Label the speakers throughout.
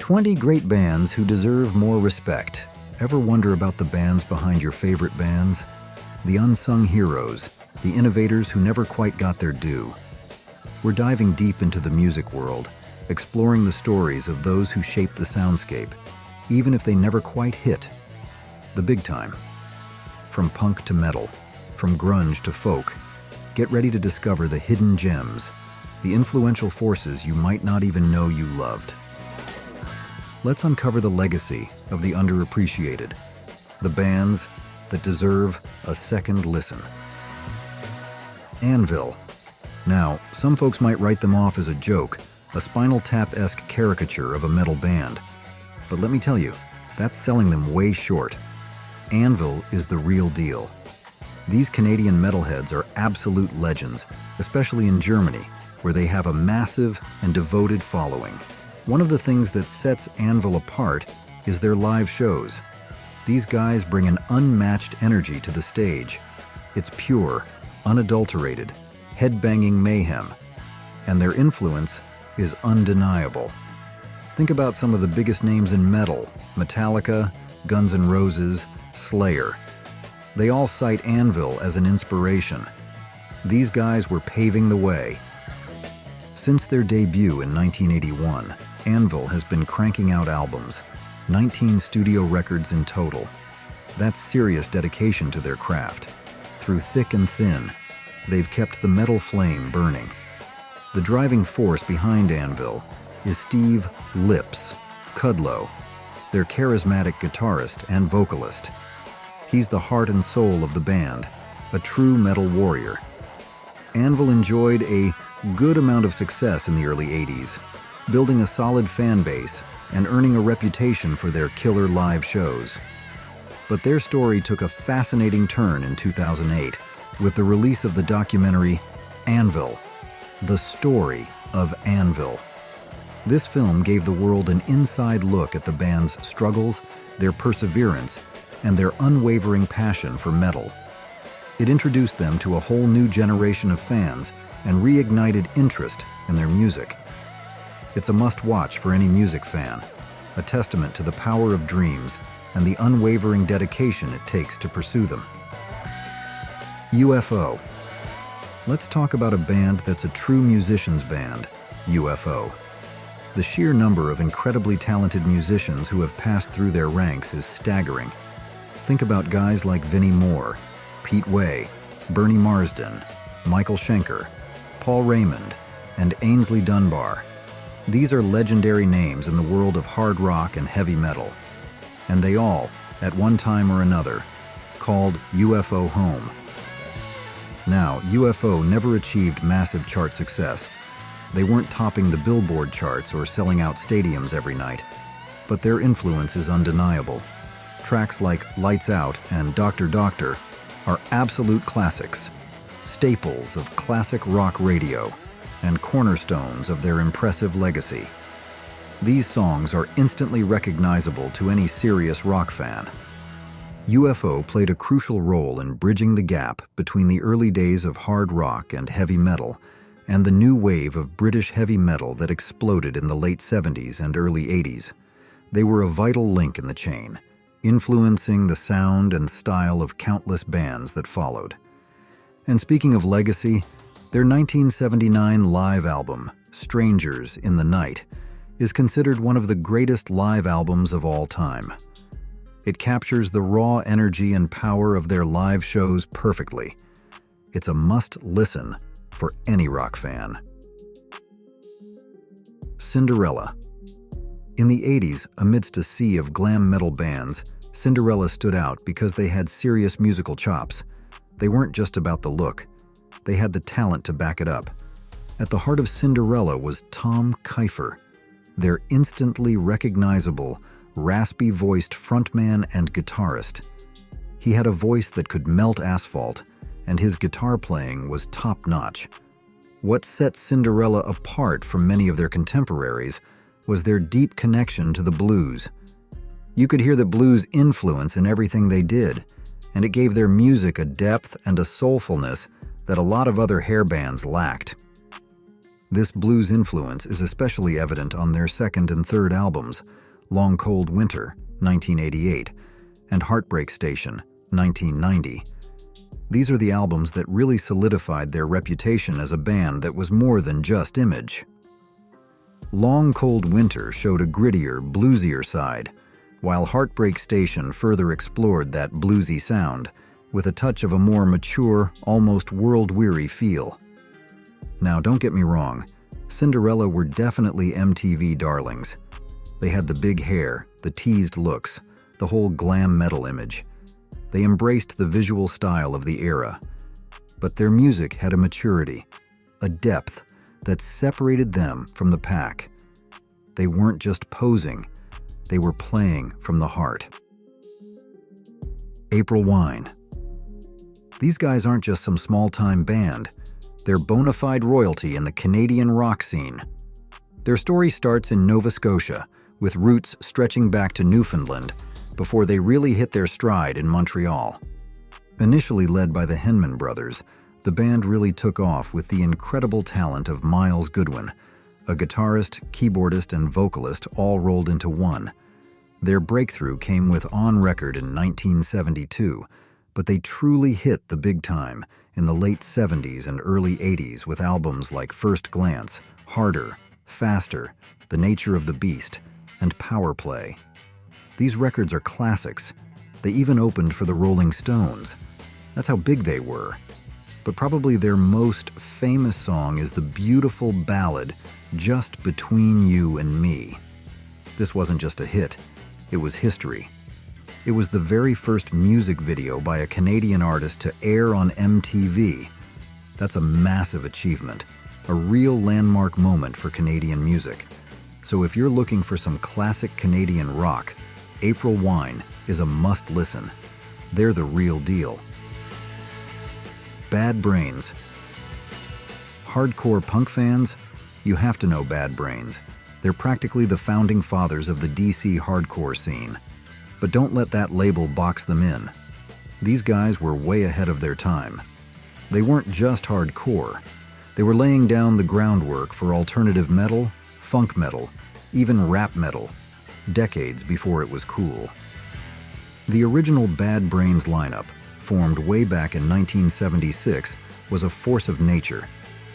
Speaker 1: 20 great bands who deserve more respect. Ever wonder about the bands behind your favorite bands? The unsung heroes, the innovators who never quite got their due. We're diving deep into the music world, exploring the stories of those who shaped the soundscape, even if they never quite hit the big time. From punk to metal, from grunge to folk, get ready to discover the hidden gems, the influential forces you might not even know you loved. Let's uncover the legacy of the underappreciated, the bands that deserve a second listen. Anvil. Now, some folks might write them off as a joke, a Spinal Tap-esque caricature of a metal band. But let me tell you, that's selling them way short. Anvil is the real deal. These Canadian metalheads are absolute legends, especially in Germany, where they have a massive and devoted following. One of the things that sets Anvil apart is their live shows. These guys bring an unmatched energy to the stage. It's pure, unadulterated, head-banging mayhem, and their influence is undeniable. Think about some of the biggest names in metal: Metallica, Guns N' Roses, Slayer. They all cite Anvil as an inspiration. These guys were paving the way. Since their debut in 1981, Anvil has been cranking out albums, 19 studio records in total. That's serious dedication to their craft. Through thick and thin, they've kept the metal flame burning. The driving force behind Anvil is Steve "Lips" Kudlow, their charismatic guitarist and vocalist. He's the heart and soul of the band, a true metal warrior. Anvil enjoyed a good amount of success in the early 80s, building a solid fan base and earning a reputation for their killer live shows. But their story took a fascinating turn in 2008 with the release of the documentary Anvil, the story of Anvil. This film gave the world an inside look at the band's struggles, their perseverance, and their unwavering passion for metal. It introduced them to a whole new generation of fans and reignited interest in their music. It's a must-watch for any music fan, a testament to the power of dreams and the unwavering dedication it takes to pursue them. UFO. Let's talk about a band that's a true musician's band, UFO. The sheer number of incredibly talented musicians who have passed through their ranks is staggering. Think about guys like Vinnie Moore, Pete Way, Bernie Marsden, Michael Schenker, Paul Raymond, and Ainsley Dunbar. These are legendary names in the world of hard rock and heavy metal. And they all, at one time or another, called UFO home. Now, UFO never achieved massive chart success. They weren't topping the Billboard charts or selling out stadiums every night. But their influence is undeniable. Tracks like Lights Out and Dr. Doctor are absolute classics, staples of classic rock radio, and cornerstones of their impressive legacy. These songs are instantly recognizable to any serious rock fan. UFO played a crucial role in bridging the gap between the early days of hard rock and heavy metal and the new wave of British heavy metal that exploded in the late 70s and early 80s. They were a vital link in the chain, influencing the sound and style of countless bands that followed. And speaking of legacy, their 1979 live album, Strangers in the Night, is considered one of the greatest live albums of all time. It captures the raw energy and power of their live shows perfectly. It's a must-listen for any rock fan. Cinderella. In the 80s, amidst a sea of glam metal bands, Cinderella stood out because they had serious musical chops. They weren't just about the look. They had the talent to back it up. At the heart of Cinderella was Tom Keifer, their instantly recognizable, raspy-voiced frontman and guitarist. He had a voice that could melt asphalt, and his guitar playing was top-notch. What set Cinderella apart from many of their contemporaries was their deep connection to the blues. You could hear the blues influence in everything they did, and it gave their music a depth and a soulfulness that a lot of other hair bands lacked. This blues influence is especially evident on their second and third albums, Long Cold Winter, 1988, and Heartbreak Station, 1990. These are the albums that really solidified their reputation as a band that was more than just image. Long Cold Winter showed a grittier, bluesier side, while Heartbreak Station further explored that bluesy sound with a touch of a more mature, almost world-weary feel. Now, don't get me wrong, Cinderella were definitely MTV darlings. They had the big hair, the teased looks, the whole glam metal image. They embraced the visual style of the era. But their music had a maturity, a depth that separated them from the pack. They weren't just posing, they were playing from the heart. April Wine. These guys aren't just some small-time band. They're bona fide royalty in the Canadian rock scene. Their story starts in Nova Scotia, with roots stretching back to Newfoundland, before they really hit their stride in Montreal. Initially led by the Henman brothers, the band really took off with the incredible talent of Miles Goodwin, a guitarist, keyboardist, and vocalist all rolled into one. Their breakthrough came with On Record in 1972, but they truly hit the big time in the late 70s and early 80s with albums like First Glance, Harder, Faster, The Nature of the Beast, and Power Play. These records are classics. They even opened for the Rolling Stones. That's how big they were. But probably their most famous song is the beautiful ballad, Just Between You and Me. This wasn't just a hit, it was history. It was the very first music video by a Canadian artist to air on MTV. That's a massive achievement, a real landmark moment for Canadian music. So if you're looking for some classic Canadian rock, April Wine is a must-listen. They're the real deal. Bad Brains. Hardcore punk fans? You have to know Bad Brains. They're practically the founding fathers of the DC hardcore scene. But don't let that label box them in. These guys were way ahead of their time. They weren't just hardcore. They were laying down the groundwork for alternative metal, funk metal, even rap metal, decades before it was cool. The original Bad Brains lineup, formed way back in 1976, was a force of nature.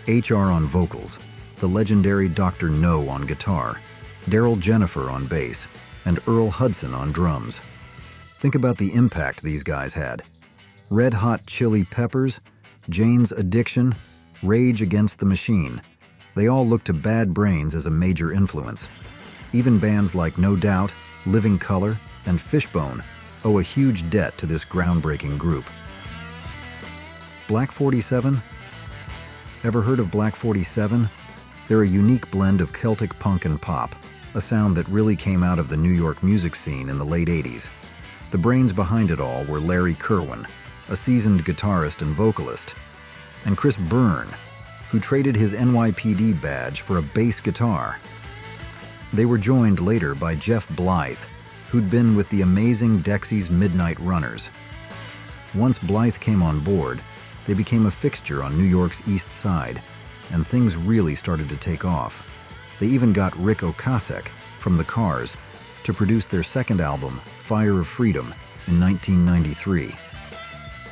Speaker 1: HR on vocals, the legendary Dr. No on guitar, Daryl Jennifer on bass, and Earl Hudson on drums. Think about the impact these guys had. Red Hot Chili Peppers, Jane's Addiction, Rage Against the Machine. They all look to Bad Brains as a major influence. Even bands like No Doubt, Living Colour, and Fishbone owe a huge debt to this groundbreaking group. Black 47? Ever heard of Black 47? They're a unique blend of Celtic punk and pop, a sound that really came out of the New York music scene in the late 80s. The brains behind it all were Larry Kirwan, a seasoned guitarist and vocalist, and Chris Byrne, who traded his NYPD badge for a bass guitar. They were joined later by Jeff Blythe, who'd been with the amazing Dexy's Midnight Runners. Once Blythe came on board, they became a fixture on New York's East Side, and things really started to take off. They even got Rick Ocasek from The Cars to produce their second album, Fire of Freedom, in 1993.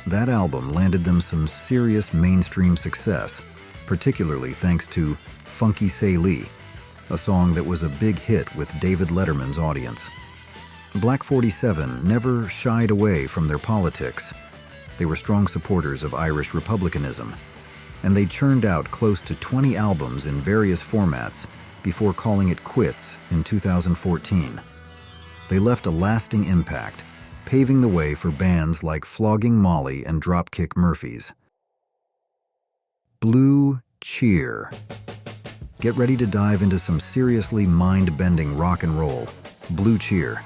Speaker 1: That album landed them some serious mainstream success, particularly thanks to Funky Say Lee, a song that was a big hit with David Letterman's audience. Black 47 never shied away from their politics. They were strong supporters of Irish republicanism, and they churned out close to 20 albums in various formats before calling it quits in 2014. They left a lasting impact, paving the way for bands like Flogging Molly and Dropkick Murphys. Blue Cheer. Get ready to dive into some seriously mind-bending rock and roll. Blue Cheer.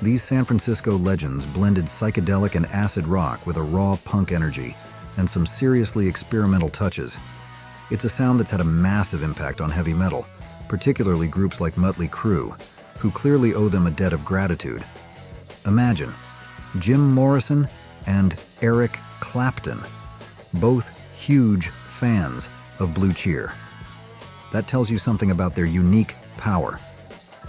Speaker 1: These San Francisco legends blended psychedelic and acid rock with a raw punk energy and some seriously experimental touches. It's a sound that's had a massive impact on heavy metal, particularly groups like Mötley Crüe, who clearly owe them a debt of gratitude. Imagine Jim Morrison and Eric Clapton, both huge fans of Blue Cheer. That tells you something about their unique power.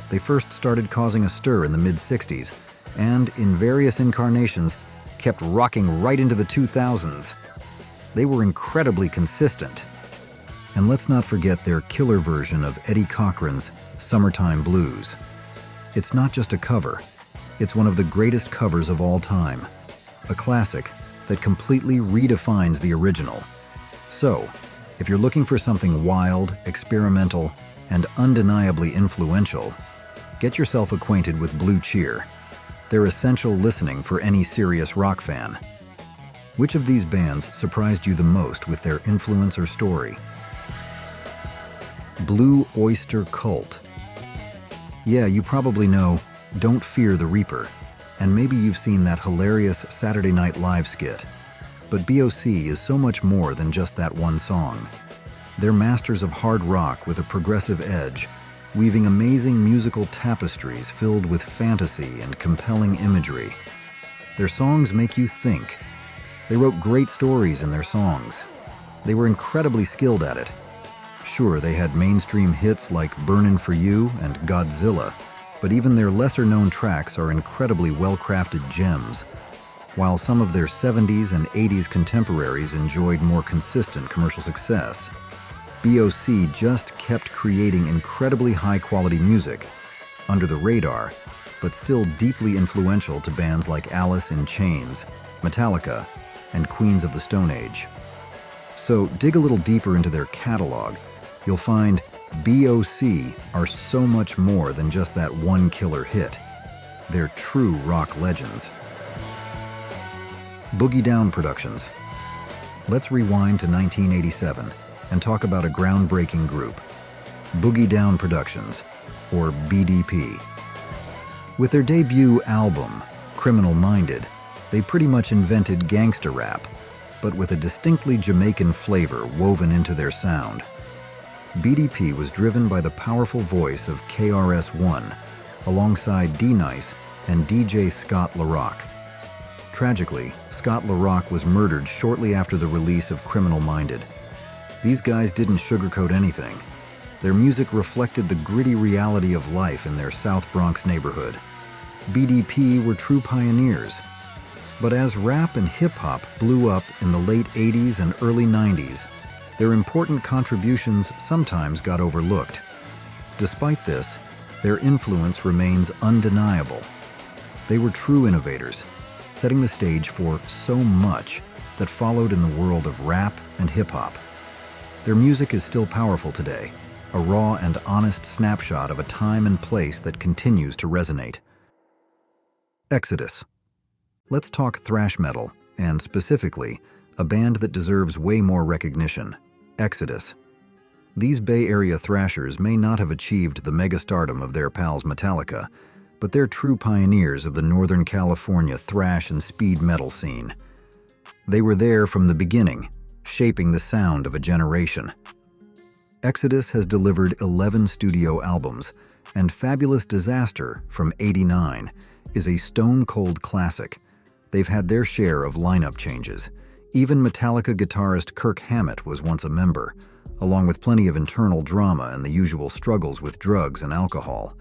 Speaker 1: They first started causing a stir in the mid-60s, and in various incarnations, kept rocking right into the 2000s. They were incredibly consistent. And let's not forget their killer version of Eddie Cochran's Summertime Blues. It's not just a cover, it's one of the greatest covers of all time. A classic that completely redefines the original. So, if you're looking for something wild, experimental, and undeniably influential, get yourself acquainted with Blue Cheer. They're essential listening for any serious rock fan. Which of these bands surprised you the most with their influence or story? Blue Oyster Cult. Yeah, you probably know Don't Fear the Reaper, and maybe you've seen that hilarious Saturday Night Live skit. But BOC is so much more than just that one song. They're masters of hard rock with a progressive edge, weaving amazing musical tapestries filled with fantasy and compelling imagery. Their songs make you think. They wrote great stories in their songs. They were incredibly skilled at it. Sure, they had mainstream hits like Burnin' For You and Godzilla, but even their lesser-known tracks are incredibly well-crafted gems. While some of their 70s and 80s contemporaries enjoyed more consistent commercial success, BOC just kept creating incredibly high-quality music, under the radar, but still deeply influential to bands like Alice in Chains, Metallica, and Queens of the Stone Age. So dig a little deeper into their catalog, you'll find BOC are so much more than just that one killer hit. They're true rock legends. Boogie Down Productions. Let's rewind to 1987 and talk about a groundbreaking group, Boogie Down Productions, or BDP. With their debut album, Criminal Minded, they pretty much invented gangsta rap, but with a distinctly Jamaican flavor woven into their sound. BDP was driven by the powerful voice of KRS-One, alongside D-Nice and DJ Scott LaRock. Tragically, Scott LaRock was murdered shortly after the release of Criminal Minded. These guys didn't sugarcoat anything. Their music reflected the gritty reality of life in their South Bronx neighborhood. BDP were true pioneers. But as rap and hip-hop blew up in the late 80s and early 90s, their important contributions sometimes got overlooked. Despite this, their influence remains undeniable. They were true innovators, setting the stage for so much that followed in the world of rap and hip-hop. Their music is still powerful today, a raw and honest snapshot of a time and place that continues to resonate. Exodus. Let's talk thrash metal, and specifically, a band that deserves way more recognition, Exodus. These Bay Area thrashers may not have achieved the megastardom of their pals Metallica, but they're true pioneers of the Northern California thrash and speed metal scene. They were there from the beginning, shaping the sound of a generation. Exodus has delivered 11 studio albums, and Fabulous Disaster from '89 is a stone-cold classic. They've had their share of lineup changes. Even Metallica guitarist Kirk Hammett was once a member, along with plenty of internal drama and the usual struggles with drugs and alcohol.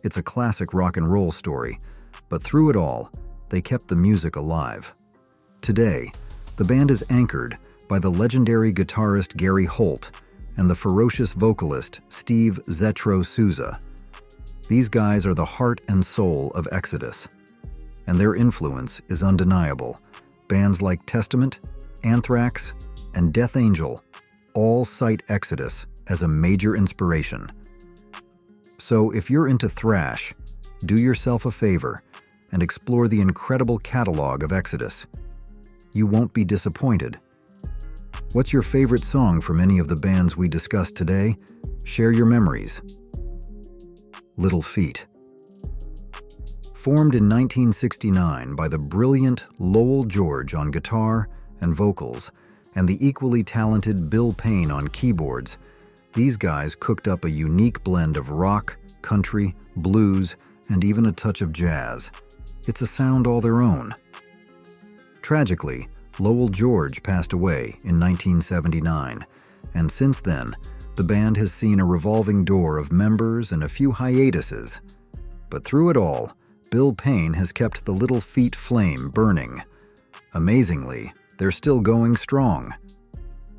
Speaker 1: It's a classic rock and roll story, but through it all, they kept the music alive. Today, the band is anchored by the legendary guitarist Gary Holt and the ferocious vocalist Steve Zetro Souza. These guys are the heart and soul of Exodus, and their influence is undeniable. Bands like Testament, Anthrax, and Death Angel all cite Exodus as a major inspiration. So if you're into thrash, do yourself a favor and explore the incredible catalog of Exodus. You won't be disappointed. What's your favorite song from any of the bands we discussed today? Share your memories. Little Feat. Formed in 1969 by the brilliant Lowell George on guitar and vocals, and the equally talented Bill Payne on keyboards, these guys cooked up a unique blend of rock, country, blues, and even a touch of jazz. It's a sound all their own. Tragically, Lowell George passed away in 1979, and since then, the band has seen a revolving door of members and a few hiatuses. But through it all, Bill Payne has kept the Little Feat flame burning. Amazingly, they're still going strong.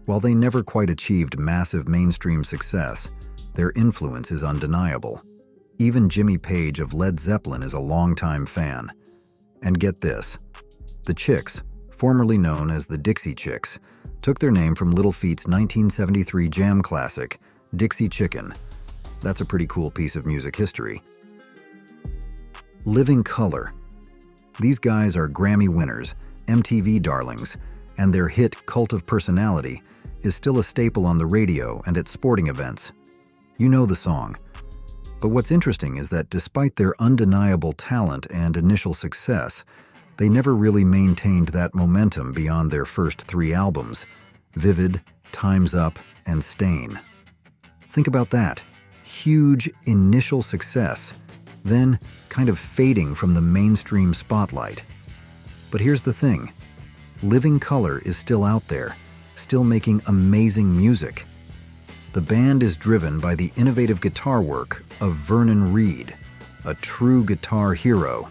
Speaker 1: While they never quite achieved massive mainstream success, their influence is undeniable. Even Jimmy Page of Led Zeppelin is a longtime fan. And get this, the Chicks, formerly known as the Dixie Chicks, took their name from Little Feat's 1973 jam classic, Dixie Chicken. That's a pretty cool piece of music history. Living Colour. These guys are Grammy winners, MTV darlings, and their hit Cult of Personality is still a staple on the radio and at sporting events. You know the song. But what's interesting is that despite their undeniable talent and initial success, they never really maintained that momentum beyond their first 3 albums, Vivid, Time's Up, and Stain. Think about that. Huge initial success, then kind of fading from the mainstream spotlight. But here's the thing. Living Colour is still out there, still making amazing music. The band is driven by the innovative guitar work of Vernon Reid, a true guitar hero,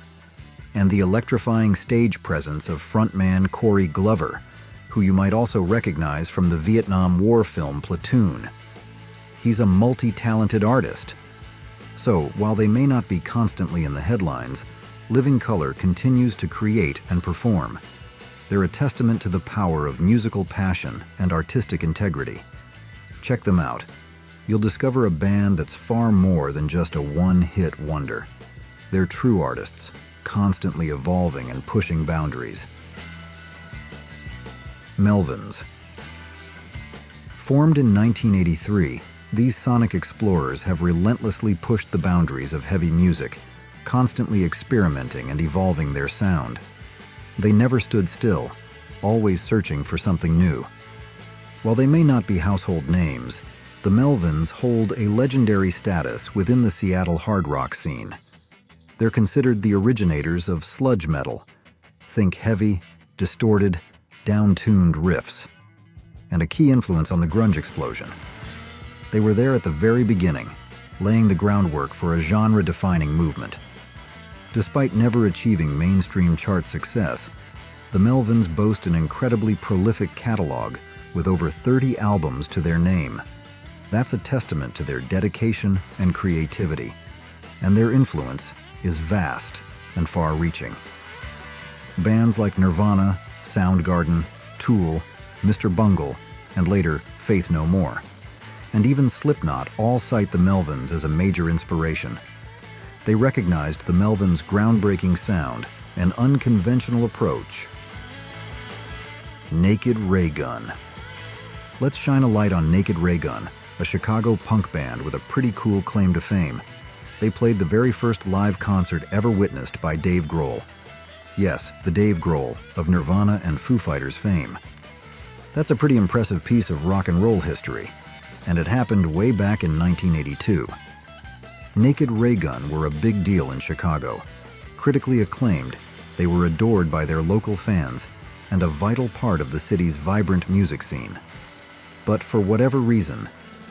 Speaker 1: and the electrifying stage presence of frontman Corey Glover, who you might also recognize from the Vietnam War film Platoon. He's a multi-talented artist. So, while they may not be constantly in the headlines, Living Colour continues to create and perform. They're a testament to the power of musical passion and artistic integrity. Check them out. You'll discover a band that's far more than just a one-hit wonder. They're true artists, constantly evolving and pushing boundaries. Melvins. Formed in 1983, these sonic explorers have relentlessly pushed the boundaries of heavy music, constantly experimenting and evolving their sound. They never stood still, always searching for something new. While they may not be household names, the Melvins hold a legendary status within the Seattle hard rock scene. They're considered the originators of sludge metal. Think heavy, distorted, down-tuned riffs, and a key influence on the grunge explosion. They were there at the very beginning, laying the groundwork for a genre-defining movement. Despite never achieving mainstream chart success, the Melvins boast an incredibly prolific catalog with over 30 albums to their name. That's a testament to their dedication and creativity, and their influence is vast and far-reaching. Bands like Nirvana, Soundgarden, Tool, Mr. Bungle, and later Faith No More, and even Slipknot all cite the Melvins as a major inspiration. They recognized the Melvins' groundbreaking sound and unconventional approach. Naked Raygun. Let's shine a light on Naked Raygun, a Chicago punk band with a pretty cool claim to fame. They played the very first live concert ever witnessed by Dave Grohl. Yes, the Dave Grohl of Nirvana and Foo Fighters fame. That's a pretty impressive piece of rock and roll history, and it happened way back in 1982. Naked Raygun were a big deal in Chicago. Critically acclaimed, they were adored by their local fans and a vital part of the city's vibrant music scene. But for whatever reason,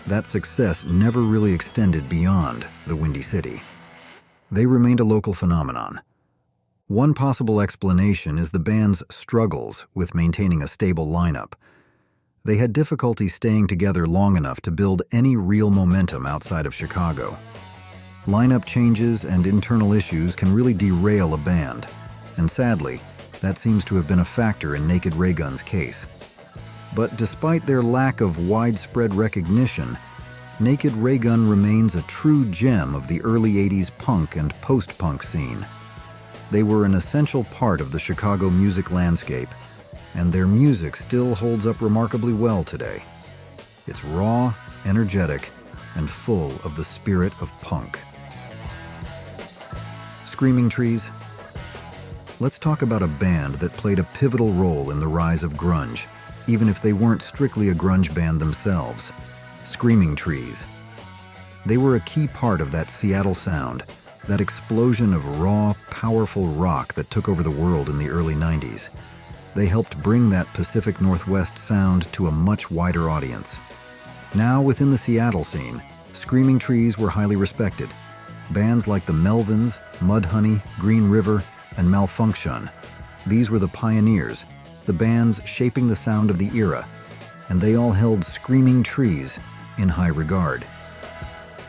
Speaker 1: that success never really extended beyond the Windy City. They remained a local phenomenon. One possible explanation is the band's struggles with maintaining a stable lineup. They had difficulty staying together long enough to build any real momentum outside of Chicago. Lineup changes and internal issues can really derail a band, and sadly, that seems to have been a factor in Naked Raygun's case. But despite their lack of widespread recognition, Naked Raygun remains a true gem of the early 80s punk and post-punk scene. They were an essential part of the Chicago music landscape, and their music still holds up remarkably well today. It's raw, energetic, and full of the spirit of punk. Screaming Trees. Let's talk about a band that played a pivotal role in the rise of grunge, even if they weren't strictly a grunge band themselves. Screaming Trees. They were a key part of that Seattle sound, that explosion of raw, powerful rock that took over the world in the early 90s. They helped bring that Pacific Northwest sound to a much wider audience. Now, within the Seattle scene, screaming trees were highly respected. Bands like the Melvins, Mudhoney, Green River, and Malfunction. These were the pioneers, the bands shaping the sound of the era, and they all held screaming trees in high regard.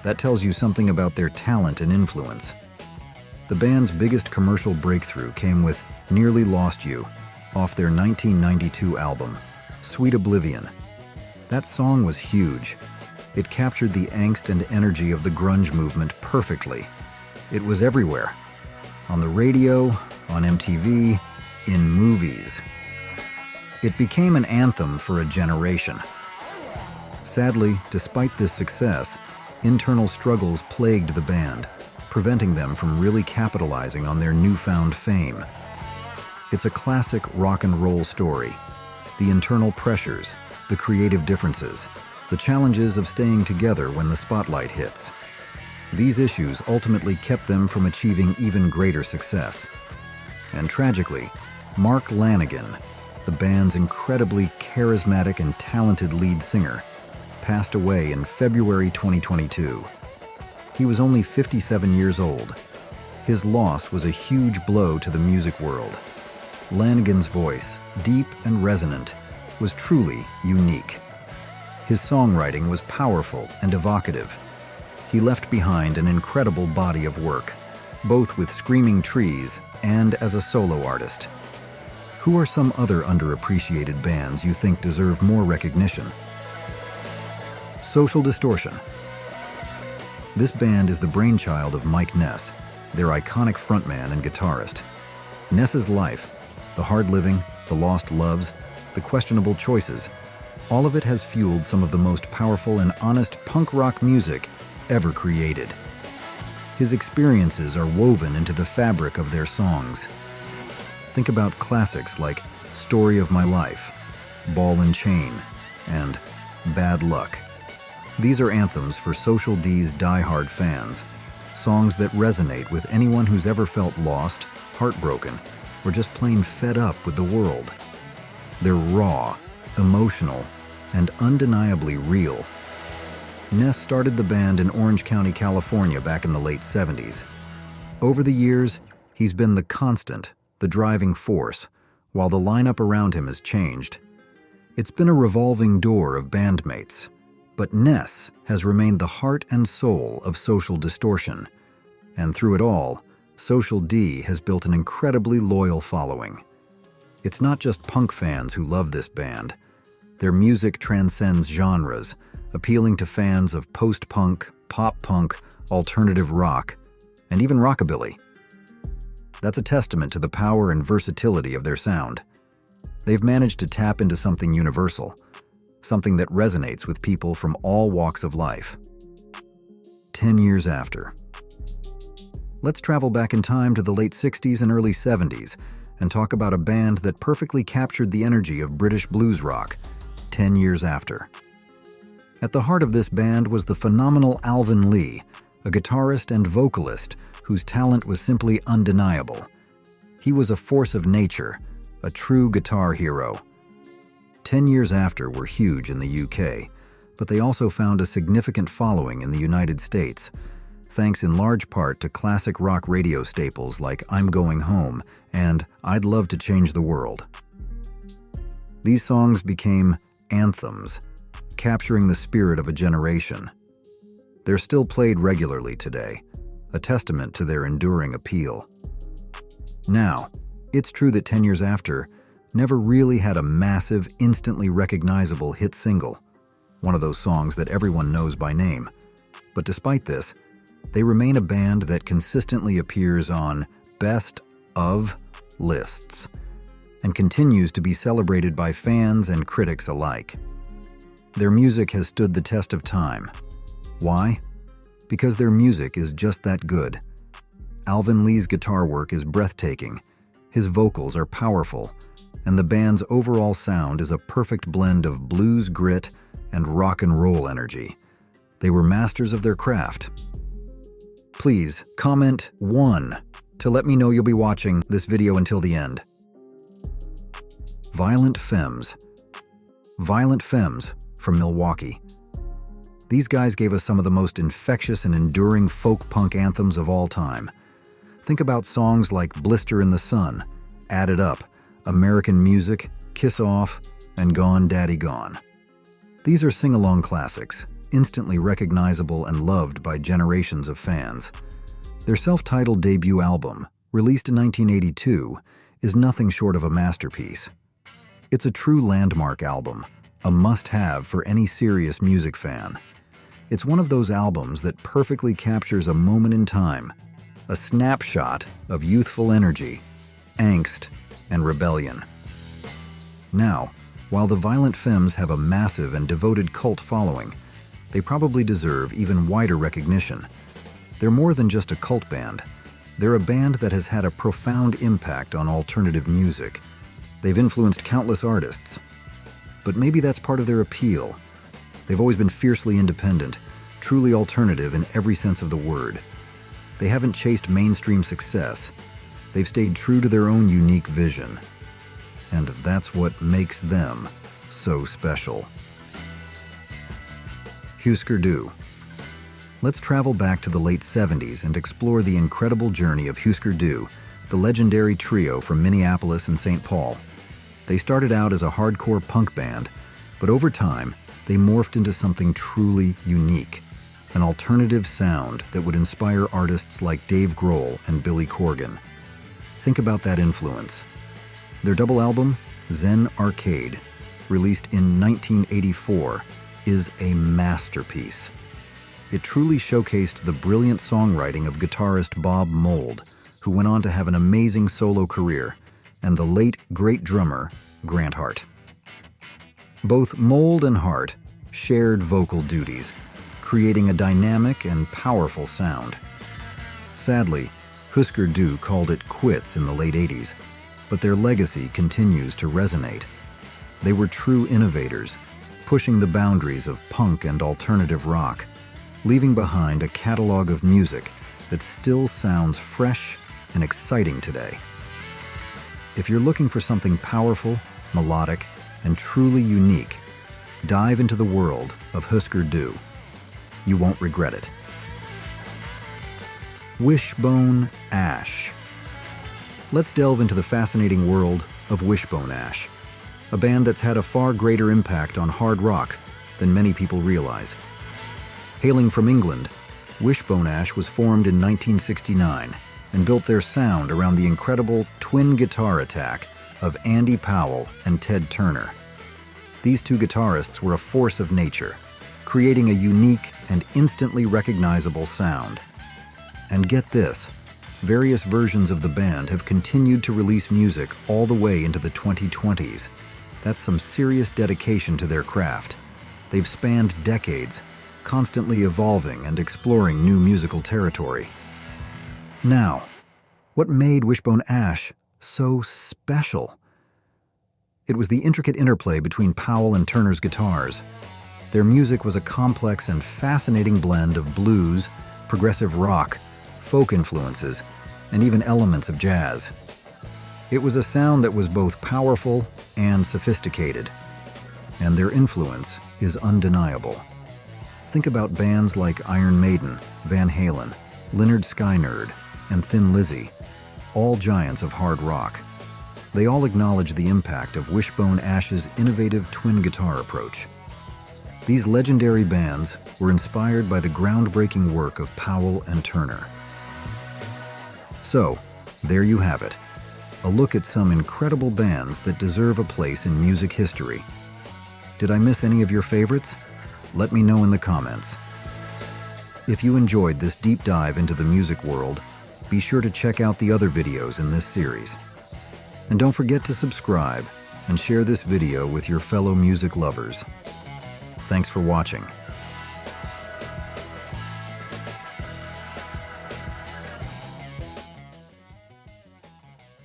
Speaker 1: That tells you something about their talent and influence. The band's biggest commercial breakthrough came with Nearly Lost You, off their 1992 album, Sweet Oblivion. That song was huge. It captured the angst and energy of the grunge movement perfectly. It was everywhere. On the radio, on MTV, in movies. It became an anthem for a generation. Sadly, despite this success, internal struggles plagued the band, preventing them from really capitalizing on their newfound fame. It's a classic rock and roll story. The internal pressures, the creative differences, the challenges of staying together when the spotlight hits. These issues ultimately kept them from achieving even greater success. And tragically, Mark Lanegan, the band's incredibly charismatic and talented lead singer, passed away in February 2022. He was only 57 years old. His loss was a huge blow to the music world. Lanegan's voice, deep and resonant, was truly unique. His songwriting was powerful and evocative. He left behind an incredible body of work, both with Screaming Trees and as a solo artist. Who are some other underappreciated bands you think deserve more recognition? Social Distortion. This band is the brainchild of Mike Ness, their iconic frontman and guitarist. Ness's life, the hard living, the lost loves, the questionable choices, all of it has fueled some of the most powerful and honest punk rock music ever created. His experiences are woven into the fabric of their songs. Think about classics like Story of My Life, Ball and Chain, and Bad Luck. These are anthems for Social D's die-hard fans, songs that resonate with anyone who's ever felt lost, heartbroken, or just plain fed up with the world. They're raw, emotional, and undeniably real. Ness started the band in Orange County, California back in the late 70s. Over the years, he's been the constant, the driving force, while the lineup around him has changed. It's been a revolving door of bandmates, but Ness has remained the heart and soul of Social Distortion. And through it all, Social D has built an incredibly loyal following. It's not just punk fans who love this band. Their music transcends genres, appealing to fans of post-punk, pop-punk, alternative rock, and even rockabilly. That's a testament to the power and versatility of their sound. They've managed to tap into something universal, something that resonates with people from all walks of life. 10 years after. Let's travel back in time to the late 60s and early 70s and talk about a band that perfectly captured the energy of British blues rock, 10 years after. At the heart of this band was the phenomenal Alvin Lee, a guitarist and vocalist whose talent was simply undeniable. He was a force of nature, a true guitar hero. 10 years after were huge in the UK, but they also found a significant following in the United States, thanks in large part to classic rock radio staples like I'm Going Home and I'd Love to Change the World. These songs became anthems, capturing the spirit of a generation. They're still played regularly today, a testament to their enduring appeal. Now, it's true that 10 years after never really had a massive, instantly recognizable hit single, one of those songs that everyone knows by name. But despite this, they remain a band that consistently appears on best of lists and continues to be celebrated by fans and critics alike. Their music has stood the test of time. Why? Because their music is just that good. Alvin Lee's guitar work is breathtaking, his vocals are powerful, and the band's overall sound is a perfect blend of blues grit and rock and roll energy. They were masters of their craft. Please comment 1 to let me know you'll be watching this video until the end. Violent Femmes. Violent Femmes from Milwaukee. These guys gave us some of the most infectious and enduring folk punk anthems of all time. Think about songs like Blister in the Sun, Add It Up, American Music, Kiss Off, and Gone Daddy Gone. These are sing-along classics, instantly recognizable and loved by generations of fans. Their self-titled debut album, released in 1982, is nothing short of a masterpiece. It's a true landmark album, a must-have for any serious music fan. It's one of those albums that perfectly captures a moment in time, a snapshot of youthful energy, angst, and rebellion. Now, while the Violent Femmes have a massive and devoted cult following, they probably deserve even wider recognition. They're more than just a cult band. They're a band that has had a profound impact on alternative music. They've influenced countless artists. But maybe that's part of their appeal. They've always been fiercely independent, truly alternative in every sense of the word. They haven't chased mainstream success. They've stayed true to their own unique vision. And that's what makes them so special. Hüsker Dü. Let's travel back to the late 70s and explore the incredible journey of Hüsker Dü, the legendary trio from Minneapolis and St. Paul. They started out as a hardcore punk band, but over time, they morphed into something truly unique, an alternative sound that would inspire artists like Dave Grohl and Billy Corgan. Think about that influence. Their double album, Zen Arcade, released in 1984, is a masterpiece. It truly showcased the brilliant songwriting of guitarist Bob Mould, who went on to have an amazing solo career, and the late great drummer Grant Hart. Both Mould and Hart shared vocal duties, creating a dynamic and powerful sound. Sadly, Hüsker Dü called it quits in the late 80s, but their legacy continues to resonate. They were true innovators, pushing the boundaries of punk and alternative rock, leaving behind a catalog of music that still sounds fresh and exciting today. If you're looking for something powerful, melodic, and truly unique, dive into the world of Hüsker Dü. You won't regret it. Wishbone Ash. Let's delve into the fascinating world of Wishbone Ash, a band that's had a far greater impact on hard rock than many people realize. Hailing from England, Wishbone Ash was formed in 1969 and built their sound around the incredible twin guitar attack of Andy Powell and Ted Turner. These two guitarists were a force of nature, creating a unique and instantly recognizable sound. And get this, various versions of the band have continued to release music all the way into the 2020s. That's some serious dedication to their craft. They've spanned decades, constantly evolving and exploring new musical territory. Now, what made Wishbone Ash so special? It was the intricate interplay between Powell and Turner's guitars. Their music was a complex and fascinating blend of blues, progressive rock, folk influences, and even elements of jazz. It was a sound that was both powerful and sophisticated, and their influence is undeniable. Think about bands like Iron Maiden, Van Halen, Lynyrd Skynyrd, and Thin Lizzy, all giants of hard rock. They all acknowledge the impact of Wishbone Ash's innovative twin guitar approach. These legendary bands were inspired by the groundbreaking work of Powell and Turner. So, there you have it, a look at some incredible bands that deserve a place in music history. Did I miss any of your favorites? Let me know in the comments. If you enjoyed this deep dive into the music world, be sure to check out the other videos in this series. And don't forget to subscribe and share this video with your fellow music lovers. Thanks for watching.